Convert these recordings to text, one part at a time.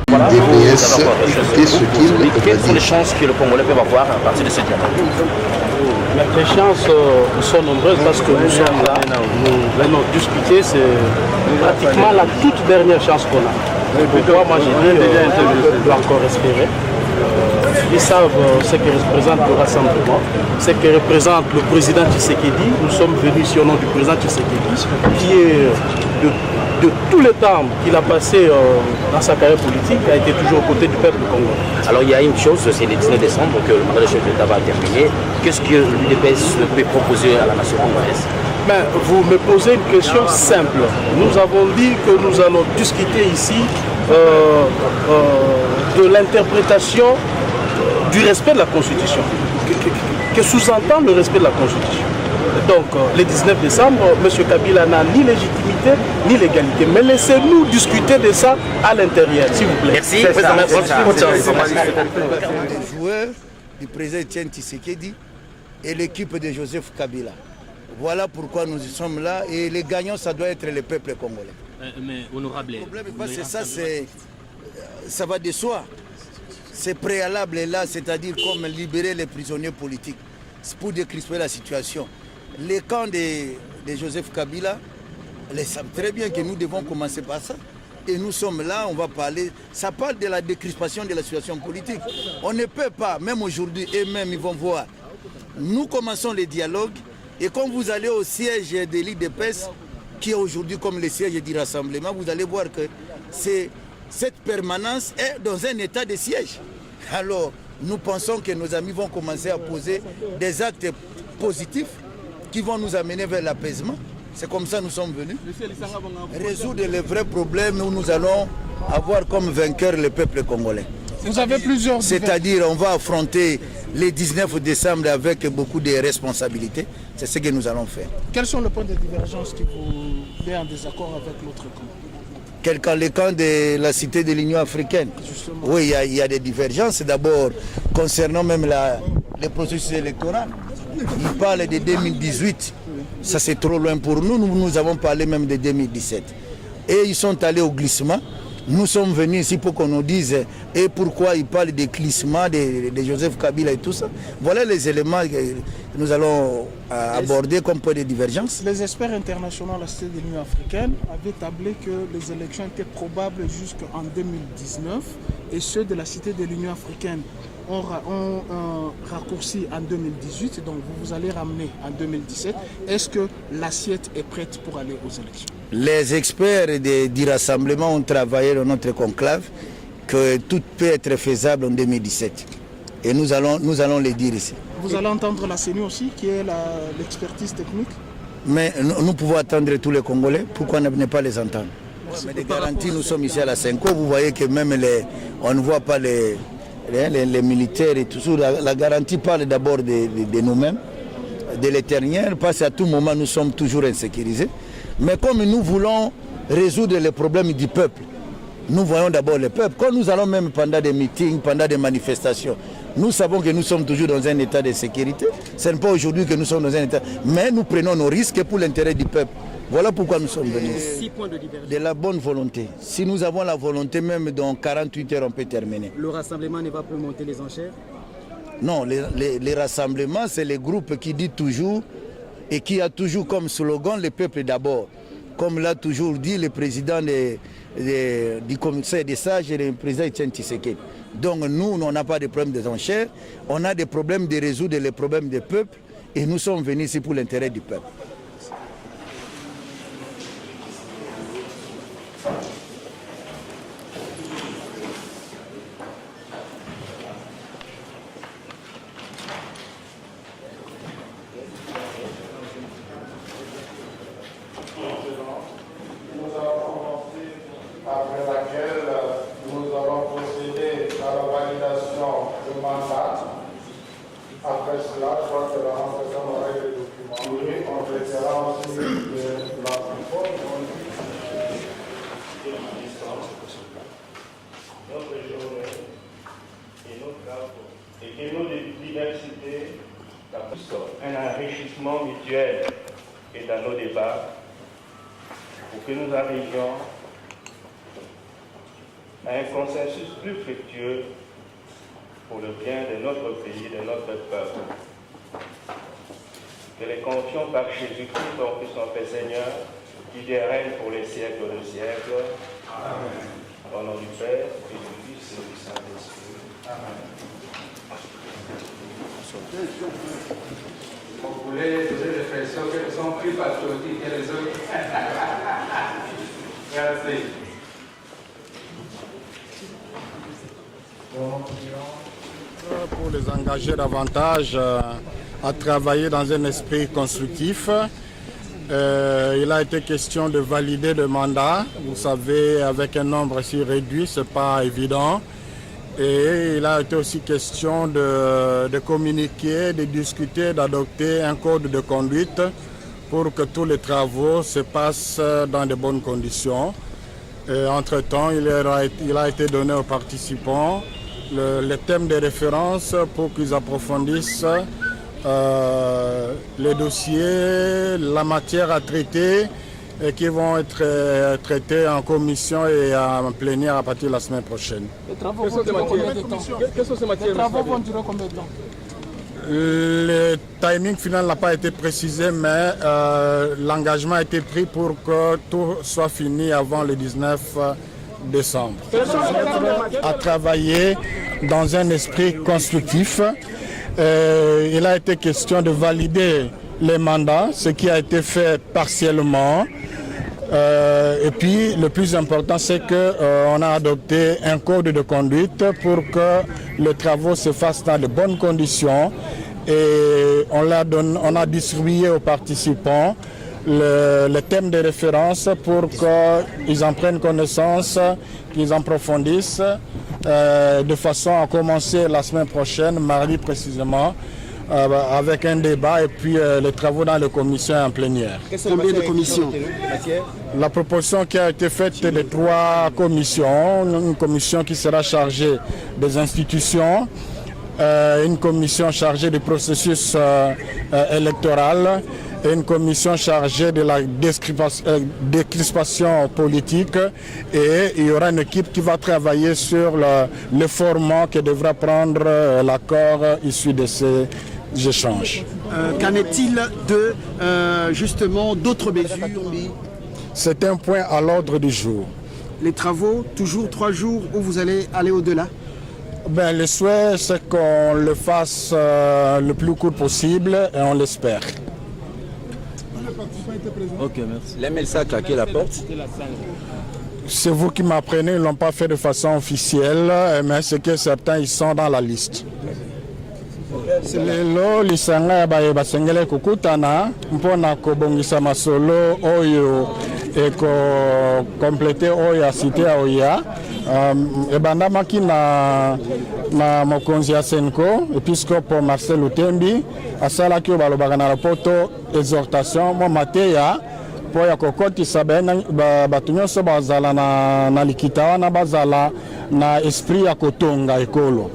Voilà. Quelles sont les chances que le Congolais peut avoir à partir de ce dialogue? Les chances sont nombreuses parce que nous sommes là, nous venons discuter, c'est pratiquement la toute dernière chance qu'on a. Pourquoi moi j'ai dit qu'on doit encore espérer. Ils savent ce que représente le rassemblement, ce que représente le président Tshisekedi. Nous sommes venus ici au nom du président Tshisekedi, qui est de tout le temps qu'il a passé dans sa carrière politique, a été toujours aux côtés du peuple congolais. Alors il y a une chose, c'est le 19 décembre que le mandat de chef de l'État va terminer. Qu'est-ce que l'UDPS peut proposer à la nation congolaise? Ben, vous me posez une question simple. Nous avons dit que nous allons discuter ici de l'interprétation du respect de la Constitution. Que sous-entend le respect de la Constitution. Donc, le 19 décembre, M. Kabila n'a ni légitimité ni légalité. Mais laissez-nous discuter de ça à l'intérieur, s'il vous plaît. Merci. Les joueurs du président Etienne Tshisekedi et l'équipe de Joseph Kabila. Voilà pourquoi nous y sommes là. Et les gagnants, ça doit être le peuple congolais. Mais honorable... Le problème, c'est ça, ça va de soi. C'est préalable là, c'est-à-dire comme libérer les prisonniers politiques pour décrisper la situation. Les camps de Joseph Kabila, ils savent très bien que nous devons commencer par ça. Et nous sommes là, on va parler, ça parle de la décrispation de la situation politique. On ne peut pas, même aujourd'hui, eux-mêmes, ils vont voir. Nous commençons les dialogues, et quand vous allez au siège de l'UDPS, qui est aujourd'hui comme le siège du rassemblement, vous allez voir que cette permanence est dans un état de siège. Alors, nous pensons que nos amis vont commencer à poser des actes positifs qui vont nous amener vers l'apaisement. C'est comme ça que nous sommes venus. Résoudre les vrais problèmes où nous allons avoir comme vainqueur le peuple congolais. Vous avez plusieurs... C'est-à-dire, on va affronter le 19 décembre avec beaucoup de responsabilités. C'est ce que nous allons faire. Quels sont les points de divergence qui vous met en désaccord avec l'autre camp? Les camps de la cité de l'Union africaine. Justement. Oui, il y a des divergences. D'abord, concernant même le processus électoral. Ils parlent de 2018. Ça, c'est trop loin pour nous. Nous avons parlé même de 2017. Et ils sont allés au glissement. Nous sommes venus ici pour qu'on nous dise et pourquoi ils parlent des glissements de Joseph Kabila et tout ça. Voilà les éléments que nous allons aborder comme point de divergence. Les experts internationaux à la cité de l'Union africaine avaient tablé que les élections étaient probables jusqu'en 2019 et ceux de la cité de l'Union africaine ont raccourci en 2018, donc vous allez ramener en 2017. Est-ce que l'assiette est prête pour aller aux élections? Les experts du rassemblement ont travaillé dans notre conclave que tout peut être faisable en 2017. Et nous allons le dire ici. Vous allez entendre la CENI aussi, qui est l'expertise technique? Mais nous pouvons attendre tous les Congolais. Pourquoi ne pas les entendre? Mais des garanties, nous sommes ici à la Senko. Vous voyez que même on ne voit pas les militaires et tout ça. La garantie parle d'abord de nous-mêmes, de l'éternel, parce qu'à tout moment, nous sommes toujours insécurisés. Mais comme nous voulons résoudre les problèmes du peuple, nous voyons d'abord le peuple. Quand nous allons même pendant des meetings, pendant des manifestations, nous savons que nous sommes toujours dans un état de sécurité. Ce n'est pas aujourd'hui que nous sommes dans un état... Mais nous prenons nos risques pour l'intérêt du peuple. Voilà pourquoi nous sommes venus. 6 points de divergence. De la bonne volonté. Si nous avons la volonté, même dans 48 heures, on peut terminer. Le rassemblement ne va plus monter les enchères? Non, les rassemblements, c'est les groupes qui disent toujours et qui a toujours comme slogan le peuple d'abord. Comme l'a toujours dit le président du commissaire des sages et le président Etienne Tshisekedi. Donc nous, on n'a pas de problème des enchères, on a des problèmes de résoudre les problèmes du peuple et nous sommes venus ici pour l'intérêt du peuple. Un enrichissement mutuel et dans nos débats pour que nous arrivions à un consensus plus fructueux pour le bien de notre pays, de notre peuple. Que les confions par Jésus-Christ, ton Fils, notre Seigneur, qui règne pour les siècles de siècles. Amen. Au nom du Père, et du Fils et du Saint-Esprit. Amen. Vous voulez poser des questions qui sont plus patriotiques que les autres? Merci. Pour les engager davantage à travailler dans un esprit constructif. Il a été question de valider le mandat. Vous savez, avec un nombre si réduit, ce n'est pas évident. Et il a été aussi question de communiquer, de discuter, d'adopter un code de conduite pour que tous les travaux se passent dans de bonnes conditions. Entre-temps, il a été donné aux participants le thème de référence pour qu'ils approfondissent les dossiers, la matière à traiter et qui vont être traités en commission et en plénière à partir de la semaine prochaine. Les travaux vont durer combien de temps? Les travaux vont durer combien de temps? Le timing final n'a pas été précisé, mais l'engagement a été pris pour que tout soit fini avant le 19 décembre. À travailler dans un esprit constructif. Il a été question de valider les mandats, ce qui a été fait partiellement. Et puis le plus important, c'est qu'on a adopté un code de conduite pour que les travaux se fassent dans de bonnes conditions. Et on a distribué aux participants le thème de référence pour qu'ils en prennent connaissance, qu'ils en approfondissent, de façon à commencer la semaine prochaine, mardi précisément, avec un débat et puis les travaux dans les commissions en plénière. Combien de commissions? La proposition qui a été faite de 3 commissions, une commission qui sera chargée des institutions, une commission chargée du processus électoral et une commission chargée de la décrispation politique, et il y aura une équipe qui va travailler sur le format que devra prendre l'accord issu de ces échanges. Qu'en est-il de justement d'autres mesures? C'est un point à l'ordre du jour. Les travaux, toujours 3 jours où vous allez aller au-delà? Le souhait, c'est qu'on le fasse le plus court possible et on l'espère. Ok, merci. L'MLSA a claqué la porte. C'est vous qui m'apprenez, ils ne l'ont pas fait de façon officielle, mais c'est que certains ils sont dans la liste. Lelo lisanga basengele kukutana mpona kobongisa masolo oyo eko complete oyo ya cité ya oya ebandamaki na mokonzi ya Senko episcope Marcel Lutembi asalaki oyo balobaka na rapoto exhortation mo mateya po ya kokotisa bato nyonso bazala na likita wana bazala na esprit ya kotonga ekolo.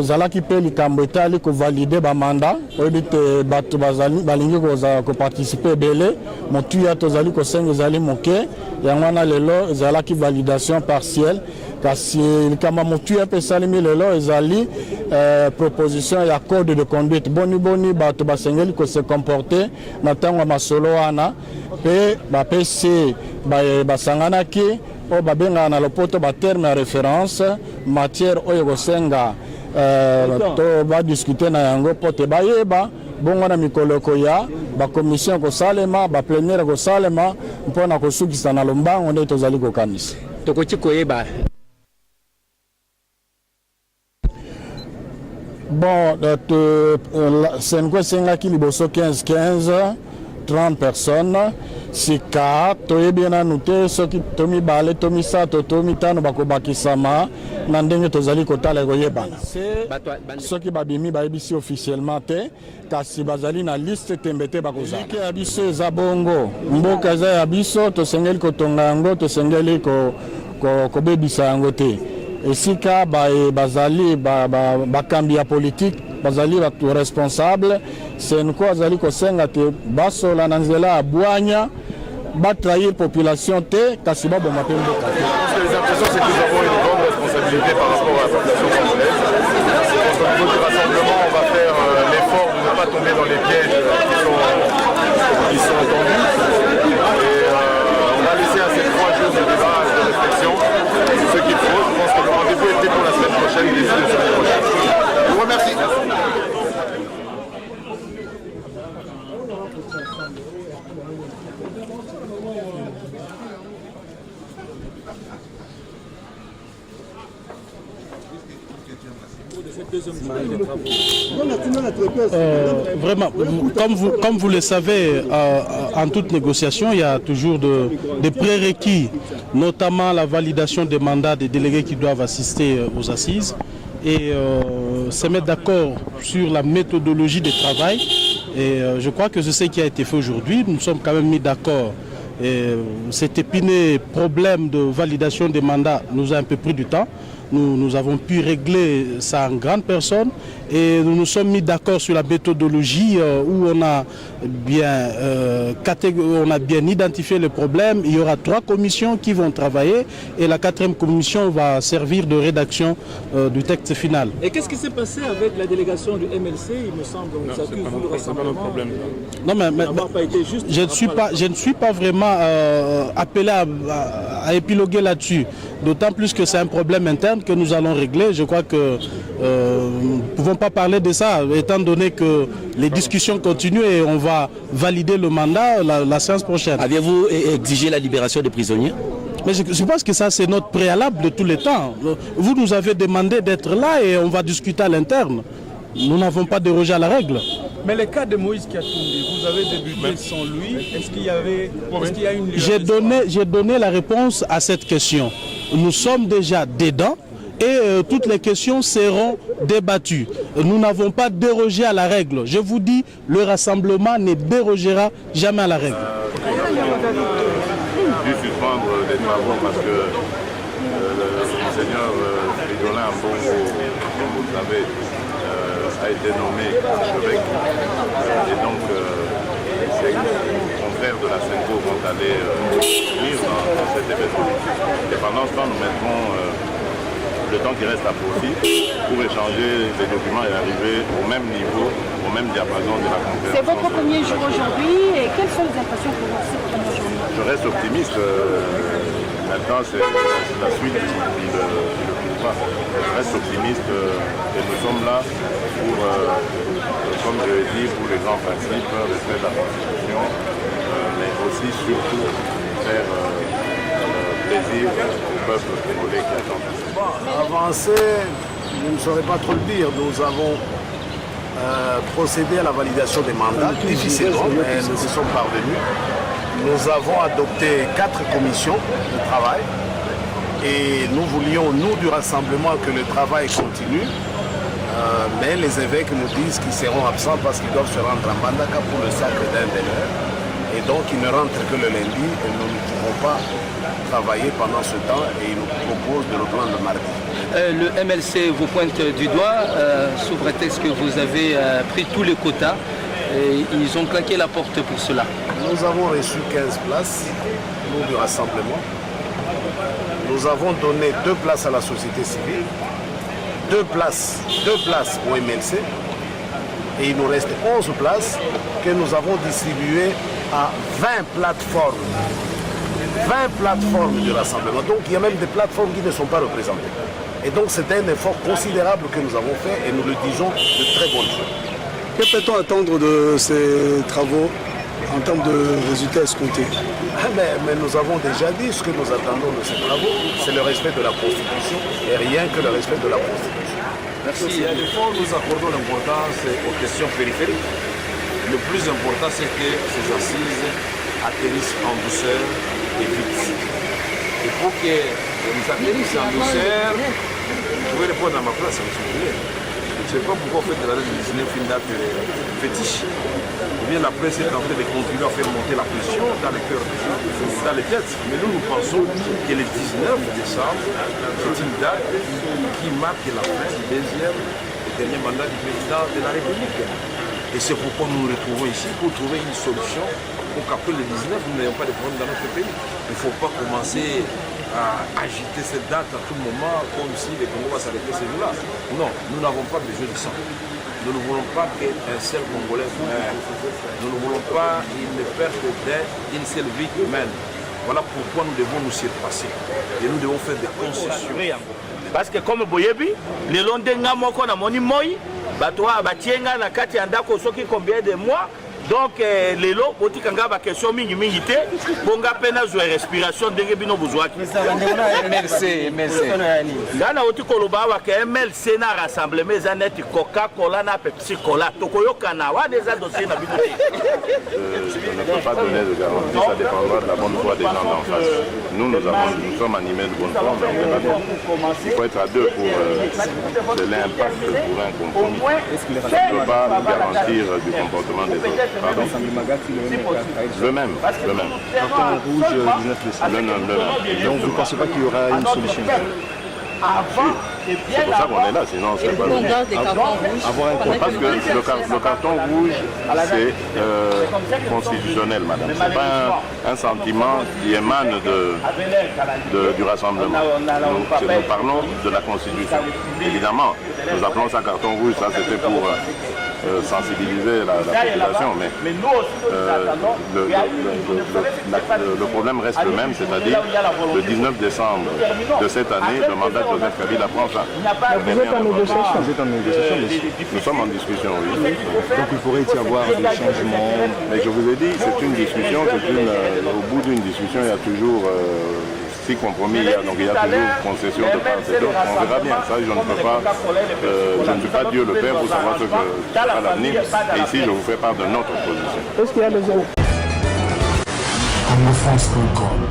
Ezalaki mpe likambo etali kovalide bamanda oyebi te bato balingi koparticipe ebele motuya tozali kosenga ezali moke yango wana lelo ezalaki validation partielle kasi likambo motuya mpe esalemi lelo ezali proposition ya code de conduite boni bato basengeli kose comporte na ntango ya masolo wana mpe bapesi basanganaki oyo babengaka na lopoto baterme ya référence matière oyo kosenga to badiskute na yango mpo te bayeba bongo na mikolo ekoya bakomission kosalema baplénière kosalema mpona kosukisa na lombango nde tozali kokanisa tokoki koyeba. Bon, Senko esengaki liboso 15 30 personnes. Sika toyebi nanu te soki tomibale tomisato tomitano bakobakisama na ndenge tozali kotala koyebana soki babimi bayebisi officiellement te kasi bazali na liste tembe te bakozala ya biso eza bongo mboka eza ya biso tosengeli kotonga yango tosengeli kobebisa yango te esika bazali bakambi ya politique bazali bato responsable Senko azali kosenga te basola na nzela ya bwanya batrahir population te kasi baboma mpe mboka te. l'impression c'est que nous avons une grande responsabilité par rapport à la population congolaise. Au niveau du rassemblement, on va faire l'effort de ne pas tomber dans les pièges qui sont tendus. Et on va laisser à ces 3 jours de débat et de réflexion ce qu'il faut. Je pense que le rendez-vous est pris pour la semaine prochaine, début de semaine prochaine. Je vous remercie. Vraiment, comme vous le savez, en toute négociation, il y a toujours des prérequis, notamment la validation des mandats des délégués qui doivent assister aux assises et se mettre d'accord sur la méthodologie de travail. Et je crois que c'est ce qui a été fait aujourd'hui. Nous sommes quand même mis d'accord. Cet épineux problème de validation des mandats nous a un peu pris du temps. Nous avons pu régler ça en grande personne et nous nous sommes mis d'accord sur la méthodologie où on a bien identifié le problème. Il y aura 3 commissions qui vont travailler et la 4e commission va servir de rédaction du texte final. Et qu'est-ce qui s'est passé avec la délégation du MLC? Il me semble que ça vous le rassemblement. Non, mais pas été juste, je ne suis pas vraiment appelé à épiloguer là-dessus. D'autant plus que c'est un problème interne que nous allons régler. Je crois que nous ne pouvons pas parler de ça, étant donné que les discussions continuent et on va valider le mandat la séance prochaine. Aviez-vous exigé la libération des prisonniers? Mais je pense que ça, c'est notre préalable de tous les temps. Vous nous avez demandé d'être là et on va discuter à l'interne. Nous n'avons pas dérogé à la règle. Mais le cas de Moïse Katumbi, vous avez débuté sans lui. Est-ce qu'il y a une livraison? J'ai donné la réponse à cette question. Nous sommes déjà dedans et toutes les questions seront débattues. Nous n'avons pas dérogé à la règle. Je vous dis, le rassemblement ne dérogera jamais à la règle. Dû suspendre des travaux parce que le monseigneur Fridolin Ambongo, comme vous le savez, a été nommé archevêque et donc ses confrères de la Senko vont aller venir dans cet événement. Et pendant ce temps, nous mettrons le temps qui reste à profit pour échanger les documents et arriver au même niveau, au même diapason de la conférence. C'est votre premier jour aujourd'hui et quelles sont les impressions pour vous cette première journée? Je reste optimiste. Maintenant, c'est la suite qui le pas. Je reste optimiste et nous sommes là pour, comme je l'ai dit, pour les grands principes, respect de la Constitution, mais aussi surtout faire plaisir au peuple congolais qui attend. Avancer, je ne saurais pas trop le dire. Nous avons procédé à la validation des mandats, difficilement, mais nous y sommes parvenus. Nous avons adopté 4 commissions de travail. Et nous voulions, nous, du rassemblement, que le travail continue. Mais les évêques nous disent qu'ils seront absents parce qu'ils doivent se rendre à Mbandaka pour le sacre d'un des leurs. Et donc, ils ne rentrent que le lundi et nous ne pouvons pas travailler pendant ce temps et ils nous proposent de reprendre le mardi. Le MLC vous pointe du doigt sous prétexte que vous avez pris tous les quotas. Et ils ont claqué la porte pour cela. Nous avons reçu 15 places, nous, du rassemblement. Nous avons donné 2 places à la société civile, 2 places au MLC et il nous reste 11 places que nous avons distribuées à 20 plateformes. 20 plateformes du rassemblement. Donc il y a même des plateformes qui ne sont pas représentées. Et donc c'est un effort considérable que nous avons fait et nous le disons de très bonne foi. Que peut-on attendre de ces travaux en termes de résultats escomptés? Mais nous avons déjà dit ce que nous attendons de ces travaux, c'est le respect de la Constitution et rien que le respect de la Constitution. Merci. À l'effort, nous accordons l'importance aux questions périphériques. Le plus important, c'est que ces assises atterrissent en douceur et vite. Et pour que nous atterrissent en douceur, je vais répondre à ma place, si vous voulez. Je ne sais pas pourquoi on fait de la date du 19 une date fétiche. Ou bien la presse est en train de continuer à faire monter la pression dans les cœurs, dans les têtes. Mais nous, nous pensons que le 19 décembre, c'est une date qui marque la fin du deuxième et dernier mandat du président de la République. Et c'est pourquoi nous nous retrouvons ici, pour trouver une solution pour qu'après le 19, nous n'ayons pas de problème dans notre pays. Il ne faut pas commencer agiter cette date à tout moment comme si les Congo va s'arrêter ce jour-là. Non, nous n'avons pas besoin de ça. Nous ne voulons pas qu'un seul Congolais meure. Nous ne voulons pas une perte d'une seule vie humaine. Voilà pourquoi nous devons nous surpasser. Et nous devons faire des concessions. Parce que comme Boyebi, le long de Ngamoko na moni moi, Batoa Batienga na kati andako soki combien de mois. Donc, les lots, pour que la question mingi pour que la respiration de bino bouzouaki. Merci, merci. Gana oti koloba wa ke MLC na rassemblement zanet Coca-Cola na Pepsi Cola. Tokoyo kana wa des dossiers na bino. Je ne peux pas donner de garantie, ça dépendra de la bonne foi des gens d'en face. Nous sommes animés de bonne foi, mais on verra bien. Il faut être à deux pour de l'impact pour un compromis. Je ne peux pas garantir du comportement des autres. Pardon. Le même. Carton rouge 19 décembre. Donc vous ne pensez pas qu'il y aura une solution? C'est pour ça qu'on est là, sinon c'est pas parce que le carton rouge, c'est constitutionnel, madame. Ce n'est pas un sentiment qui émane du rassemblement. Nous parlons de la Constitution. Évidemment, nous appelons ça carton rouge, ça c'était pour sensibiliser la population, mais le problème reste le même, c'est-à-dire le 19 décembre de cette année, le mandat de Joseph Kabila prend fin. Vous êtes en négociation? Vous êtes en négociation, monsieur? Nous sommes en discussion, oui. Donc il pourrait y avoir des changements. Mais je vous ai dit, c'est une discussion, au bout d'une discussion, il y a toujours 6 compromis, donc il y a toujours concession de part et d'autre. On verra bien, ça je ne peux pas, je ne suis pas Dieu le Père pour savoir ce que sera l'avenir. Et ici, je vous fais part de notre position. Est-ce qu'il y a des